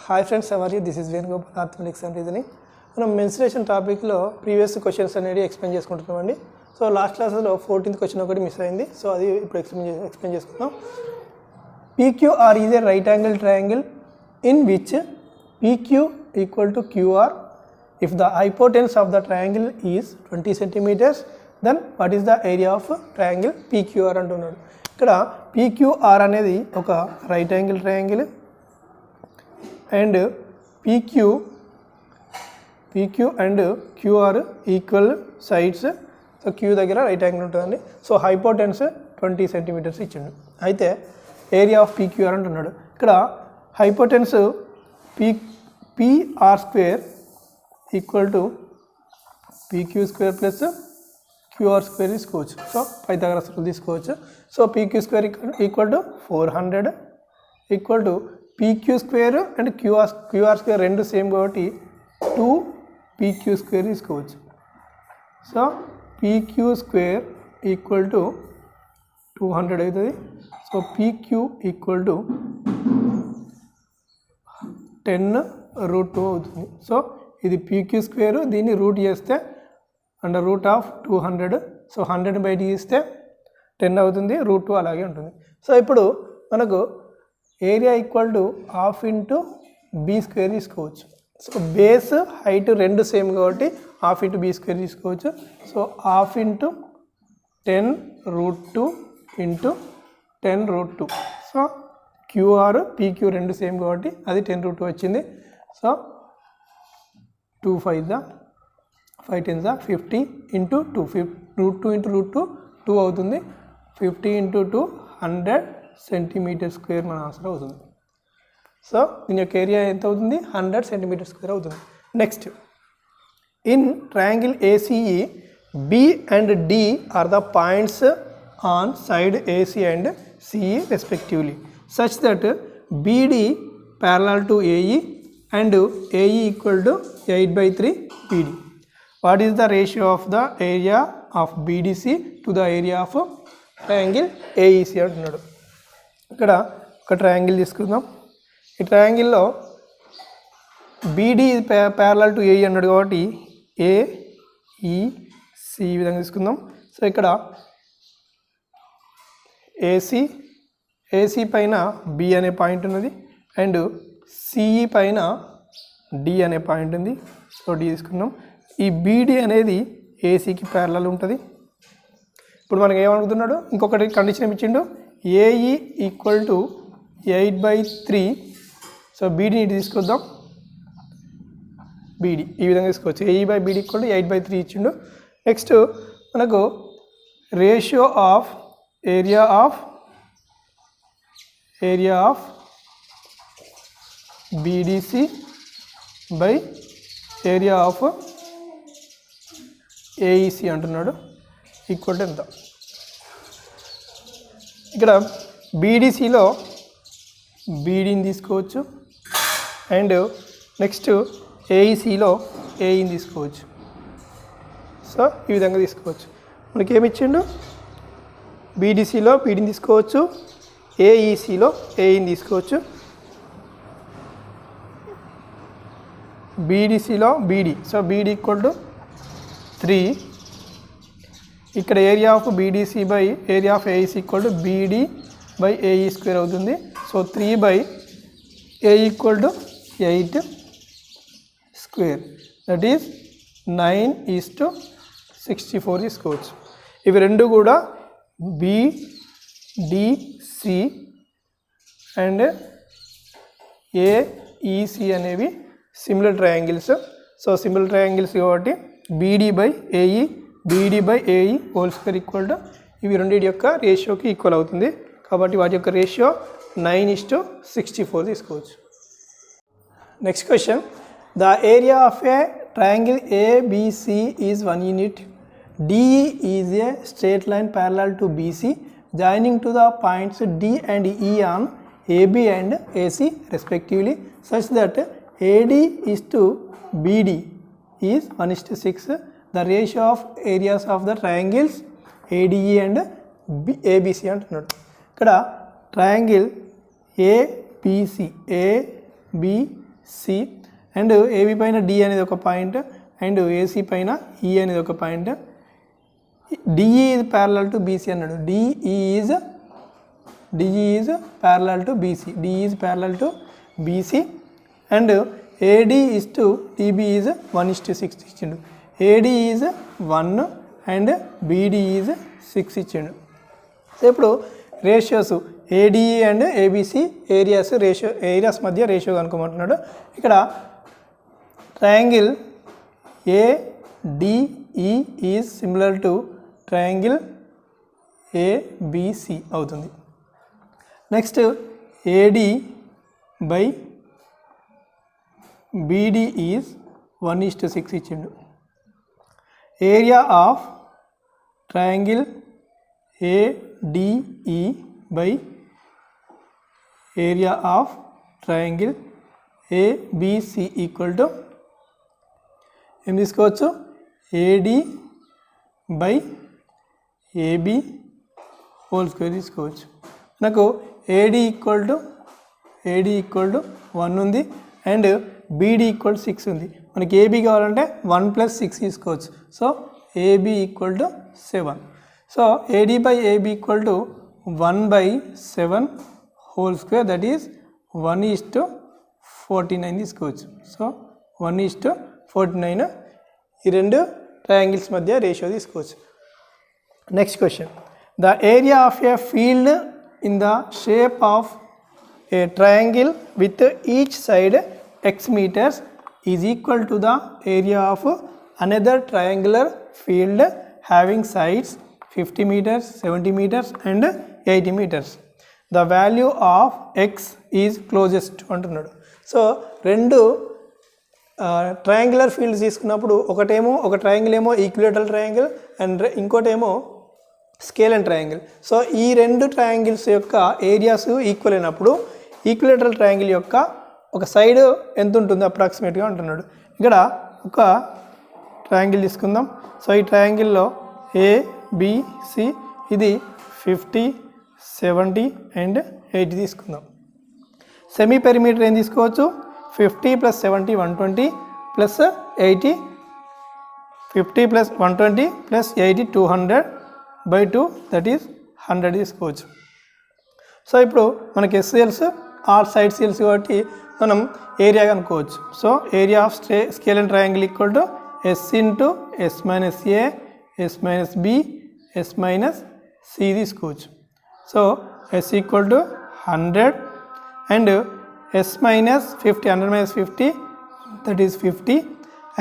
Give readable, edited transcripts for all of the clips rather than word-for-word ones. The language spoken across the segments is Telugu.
Hi friends, how are you? This is Venugopal, arithmetics and reasoning. మనం మెన్సురేషన్ టాపిక్లో ప్రీవియస్ క్వశ్చన్స్ అనేది ఎక్స్ప్లెయిన్ చేసుకుంటున్నామండి. సో లాస్ట్ క్లాస్లో 14th క్వశ్చన్ ఒకటి మిస్ అయింది. సో అది ఇప్పుడు ఎక్స్ప్లెయిన్ చేసుకుందాం. PQR is a right angle triangle in which PQ equal to QR. If the hypotenuse of the triangle is 20 centimeters, then what is the area of triangle PQR అంటున్నాడు. ఇక్కడ PQR అనేది ఒక right angle triangle and PQ and QR equal sides. So Q దగ్గర రైట్ యాంగిల్ ఉంటుందండి. సో హైపోటెన్స్ 20 సెంటీమీటర్స్ ఇచ్చిండు. అయితే ఏరియా ఆఫ్ PQR అంటున్నాడు. ఇక్కడ hypotenuse PR square equal to PQ square plus QR square తీసుకోవచ్చు. సో పైథాగరస్ రూల్ తీసుకోవచ్చు. So PQ square equal to 400 equal to PQ square and QR square రెండు సేమ్ కాబట్టి 2PQ స్క్వేర్ తీసుకోవచ్చు. So PQ square equal to 200 అవుతుంది. సో PQ ఈక్వల్ టు 10√2 అవుతుంది. సో ఇది PQ స్క్వేర్, దీన్ని రూట్ చేస్తే అండర్ రూట్ ఆఫ్ 200. సో 100 బయటికి ఇస్తే 10 అవుతుంది, √2 అలాగే ఉంటుంది. సో ఇప్పుడు మనకు area equal to half into B square తీసుకోవచ్చు. సో బేస్ హైట్ రెండు సేమ్ కాబట్టి హాఫ్ ఇంటూ B స్క్వేర్ తీసుకోవచ్చు. So half into 10√2 into 10√2. So QR PQ రెండు సేమ్ కాబట్టి అది 10√2 వచ్చింది. సో 2 5 5 10 50 ఇంటూ 2 √2 ఇంటూ √2 2 అవుతుంది. 50 ఇంటూ 2 100 సెంటీమీటర్ స్క్వేర్ మన ఆన్సర్ అవుతుంది. సో దీని యొక్క ఏరియా ఎంత అవుతుంది? 100 సెంటీమీటర్ స్క్వేర్ అవుతుంది. Next, in triangle ACE B and D are the points on side AC and CE respectively such that BD parallel to AE and AE equal to 8/3 BD. What is the ratio of the area of BDC to the area of triangle AEC అంటున్నాడు. ఇక్కడ ఒక ట్రయాంగిల్ తీసుకుందాం. ఈ ట్రయాంగిల్లో BD ప్యారలల్ టు AE అన్నాడు కాబట్టి AEC ఈ విధంగా తీసుకుందాం. సో ఇక్కడ AC పైన B అనే పాయింట్ ఉన్నది అండ్ CE పైన D అనే పాయింట్ ఉంది. సో D తీసుకున్నాం. ఈ BD అనేది ACకి ప్యారలల్ ఉంటుంది. ఇప్పుడు మనకి ఏమనుకుతున్నాడు, ఇంకొకటి కండిషన్ ఇచ్చిండు, AE ఈక్వల్ టు 8/3. సో BDని తీసుకొద్దాం. BD ఈ విధంగా తీసుకోవచ్చు. AE/BD ఈక్వల్ టు 8/3 ఇచ్చిండు. నెక్స్ట్ మనకు ratio of area of BDC by area of AEC అంటున్నాడు. ఈక్వల్ టు ఎంత? ఇక్కడ BDCలో BDని తీసుకోవచ్చు అండ్ నెక్స్ట్ AECలో AEని తీసుకోవచ్చు. సో ఈ విధంగా తీసుకోవచ్చు. మనకి ఏమి ఇచ్చిండు? BDCలో BDని తీసుకోవచ్చు, AECలో AEని తీసుకోవచ్చు, BDCలో BD. So BD equal to 3. ఇక్కడ area of BDC by area of AEC equal to BD by AE square అవుతుంది. So 3/A equal to 8 square, that is 9:64 తీసుకోవచ్చు. ఇవి రెండు కూడా BDC అండ్ AEC అనేవి similar triangles. So similar triangles కాబట్టి BD by AE whole square equal to ఇవి రెండింటి యొక్క రేషియోకి ఈక్వల్ అవుతుంది. కాబట్టి వాటి యొక్క రేషియో 9:64 తీసుకోవచ్చు. Next question, the area of a triangle ABC is 1 unit. DE is a straight line parallel to BC joining to the points D and E on AB and AC respectively such that AD is to BD is 1:6. The ratio of areas of the triangles ADE and ABC అంటున్నాడు. ఇక్కడ triangle ABC C and AB పైన డి అనేది ఒక పాయింట్ అండ్ ఏసీ పైన ఈ అనేది ఒక point. DE is parallel to BC అన్నాడు. DE is parallel to BC. DE is parallel to BC and AD is to DB is 1:6 ఇచ్చిండు. AD is 1 and BD is 6 ఇచ్చిండు. సో ఇప్పుడు ratios ADE and ABC areas మధ్య రేషియో కనుక్కోమంటున్నాడు. ఇక్కడ triangle ADE is similar to triangle ABC అవుతుంది. Next AD by BD is 1:6 ఇచ్చిండు. Area of triangle ADE by area of triangle ABC equal to ఏం తీసుకోవచ్చు AD by AB whole square తీసుకోవచ్చు. నాకు AD ఈక్వల్ టు 1 ఉంది అండ్ BD ఈక్వల్ 6 ఉంది. మనకి AB కావాలంటే 1 + 6 తీసుకోవచ్చు. So AB equal to 7. So AD by AB equal to 1/7 whole square, that is 1:49 తీసుకోవచ్చు. సో 1:49 ఈ రెండు ట్రయాంగిల్స్ మధ్య రేషియో తీసుకోవచ్చు. Next question, the area of A field in the shape of a triangle with each side x meters is equal to the area of another triangular field having sides 50 meters, 70 meters and 80 meters. The value of x is closest అంటున్నాడు. సో రెండు ట్రయాంగులర్ ఫీల్డ్స్ తీసుకున్నప్పుడు ఒక ట్రయాంగిల్ ఏమో ఈక్విలేటరల్ ట్రయాంగిల్ అండ్ ఇంకోటేమో స్కేల్ అండ్ ట్రయాంగిల్. సో ఈ రెండు ట్రయాంగిల్స్ యొక్క ఏరియాస్ ఈక్వల్ అయినప్పుడు ఈక్విలేటరల్ ట్రయాంగిల్ యొక్క ఒక సైడ్ ఎంత ఉంటుంది అప్రాక్సిమేట్గా అంటున్నాడు. ఇక్కడ ఒక ట్రయాంగిల్ తీసుకుందాం. సో ఈ ట్రయాంగిల్లో ABC ఇది 50, 70 అండ్ 80 తీసుకుందాం. సెమీ పెరిమీటర్ ఏం తీసుకోవచ్చు 50 + 70 120 + 80 50 + 120 + 80 200/2 దట్ ఈస్ 100 తీసుకోవచ్చు. సో ఇప్పుడు మనకి ఎస్ఎల్స్ ఆర్ సైడ్ సేల్స్ కాబట్టి మనం ఏరియా కనుక్కోవచ్చు. So area of scale and triangle equal to S × S - A S - B S - C తీసుకోవచ్చు. So S equal to 100 and S - 50 100 - 50 that is 50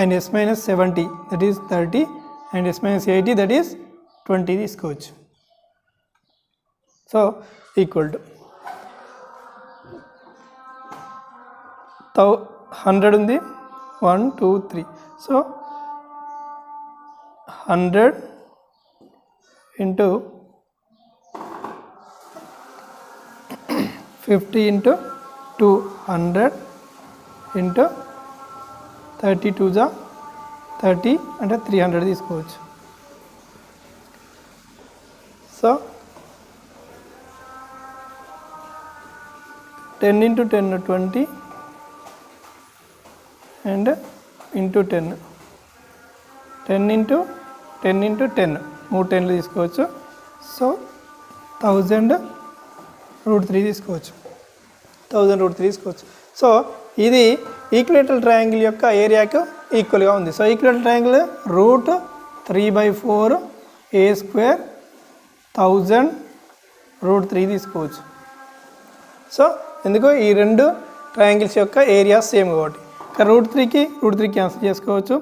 and S - 70 that is 30 and S - 80 that is 20 తీసుకోవచ్చు. సో ఈక్వల్ టు 100 ఉంది 1 2 3. సో 100 × 50 × 2 100 × 32 30 అంటే 300 తీసుకోవచ్చు. సో 10 × 10 20 and into 10 10 × 10 × 10 3 10లు తీసుకోవచ్చు. సో 1000√3 తీసుకోవచ్చు. 1000√3 తీసుకోవచ్చు. సో ఇది ఈక్విలేటరల్ ట్రయాంగిల్ యొక్క ఏరియాకు ఈక్వల్గా ఉంది. సో ఈక్విలేటరల్ ట్రయాంగిల్ √3/4 A² 1000√3 తీసుకోవచ్చు. సో ఎందుకో ఈ రెండు ట్రయాంగిల్స్ యొక్క ఏరియా సేమ్ కాబట్టి √3కి క్యాన్సిల్ చేసుకోవచ్చు.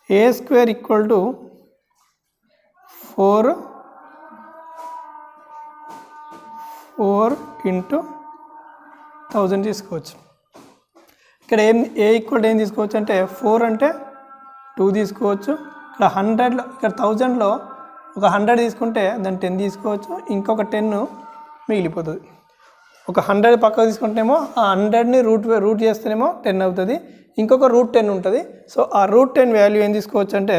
A² ఈక్వల్ టు 4 × 1000 తీసుకోవచ్చు. ఇక్కడ A ఈక్వల్ ఏం తీసుకోవచ్చు అంటే 4 అంటే 2 తీసుకోవచ్చు. ఇక్కడ 100లో ఇక్కడ 1000లో ఒక 100 తీసుకుంటే దాన్ని 10 తీసుకోవచ్చు. ఇంకొక 10 మిగిలిపోతుంది. ఒక 100 పక్కకు తీసుకుంటేమో ఆ 100ని రూట్ చేస్తేనేమో 10 అవుతుంది. ఇంకొక √10 ఉంటుంది. సో ఆ √10 వాల్యూ ఏం తీసుకోవచ్చు అంటే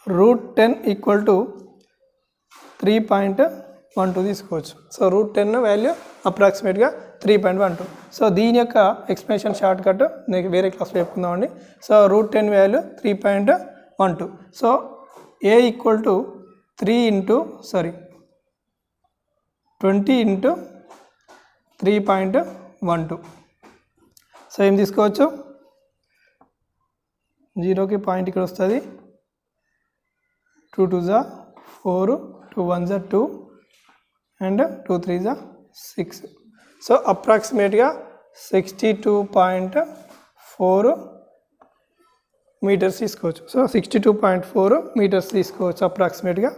√10 ఈక్వల్ టు 3.12 తీసుకోవచ్చు. సో √10 వాల్యూ అప్రాక్సిమేట్గా 3.12. సో దీని యొక్క ఎక్స్ప్లెనేషన్ షార్ట్ కట్ నేను వేరే క్లాస్లో చెప్పుకుందామండి. So √10 value 3.12. So A equal to 20 into 3.12. So ఏం తీసుకోవచ్చు, 0కి పాయింట్ ఇక్కడ వస్తుంది, 2 2s 4, 2 1s 2 and 2 3s 6. So అప్రాక్సిమేట్గా 62.4 మీటర్స్ తీసుకోవచ్చు. సో 62.4 మీటర్స్ తీసుకోవచ్చు అప్రాక్సిమేట్గా.